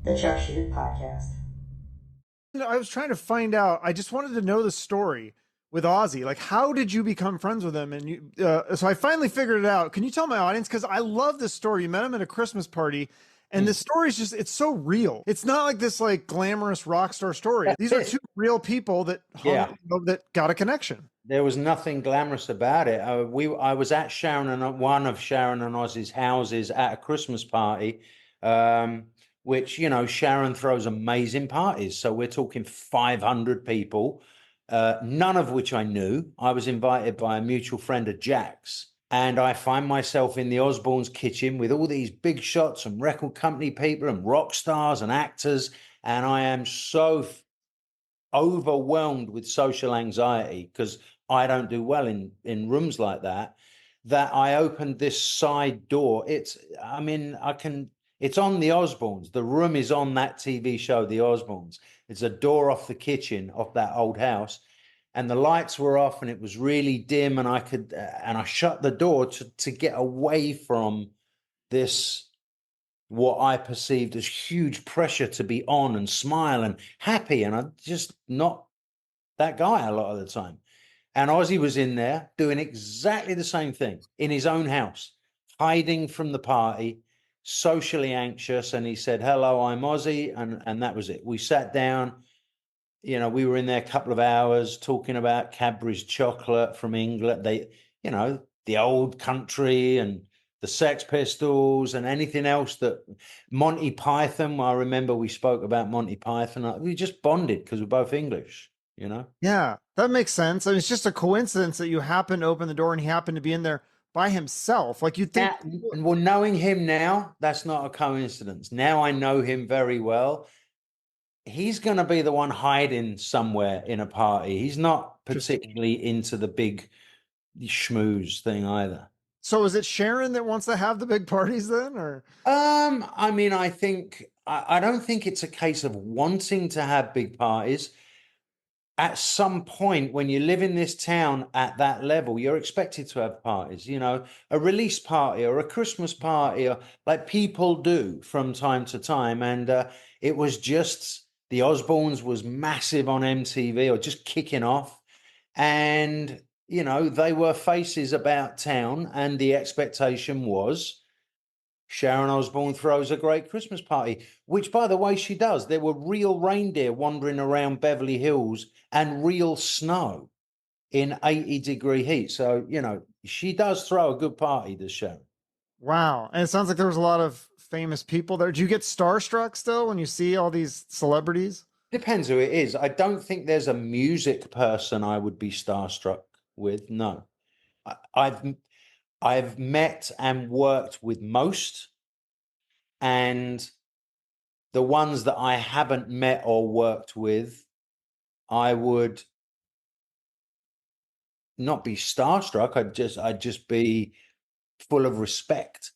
The Chuck Shute Podcast. I was trying to find out. I just wanted to know the story with Ozzy. Like, how did you become friends with him? And you, so I finally figured it out. Can you tell my audience? Because I love this story. You met him at a Christmas party, and the story is just—it's so real. It's not like this like glamorous rock star story. These are two real people that that got a connection. There was nothing glamorous about it. I was at one of Sharon and Ozzy's houses at a Christmas party. Which, you know, Sharon throws amazing parties. So we're talking 500 people, none of which I knew. I was invited by a mutual friend of Jack's. And I find myself in the Osbournes' kitchen with all these big shots and record company people and rock stars and actors. And I am so overwhelmed with social anxiety because I don't do well in rooms like that I opened this side door. It's on the Osbournes. The room is on that TV show, The Osbournes. It's a door off the kitchen of that old house. And the lights were off and it was really dim. And I shut the door to get away from this, what I perceived as huge pressure to be on and smile and happy. And I'm just not that guy a lot of the time. And Ozzy was in there doing exactly the same thing in his own house, hiding from the party, socially anxious. And he said, "Hello, I'm Ozzy." And that was it. We sat down, you know, we were in there a couple of hours talking about Cadbury's chocolate from England. The old country and the Sex Pistols and anything else that Monty Python. I remember we spoke about Monty Python. We just bonded because we're both English, you know? Yeah, that makes sense. I mean, it's just a coincidence that you happened to open the door and he happened to be in there by himself. Like you'd think. Well, knowing him now, that's not a coincidence. Now I know him very well. He's going to be the one hiding somewhere in a party. He's not particularly into the big schmooze thing either. So is it Sharon that wants to have the big parties then, or? I mean, I don't think it's a case of wanting to have big parties. At some point, when you live in this town at that level, you're expected to have parties, you know, a release party or a Christmas party, or like people do from time to time. And it was just the Osbournes was massive on MTV or just kicking off. And, you know, they were faces about town. And the expectation was Sharon Osbourne throws a great Christmas party, which, by the way, she does. There were real reindeer wandering around Beverly Hills and real snow in 80-degree heat. So, you know, she does throw a good party, does Sharon. Wow. And it sounds like there was a lot of famous people there. Do you get starstruck still when you see all these celebrities? Depends who it is. I don't think there's a music person I would be starstruck with. No. I've met and worked with most, and the ones that I haven't met or worked with, I would not be starstruck. I'd just be full of respect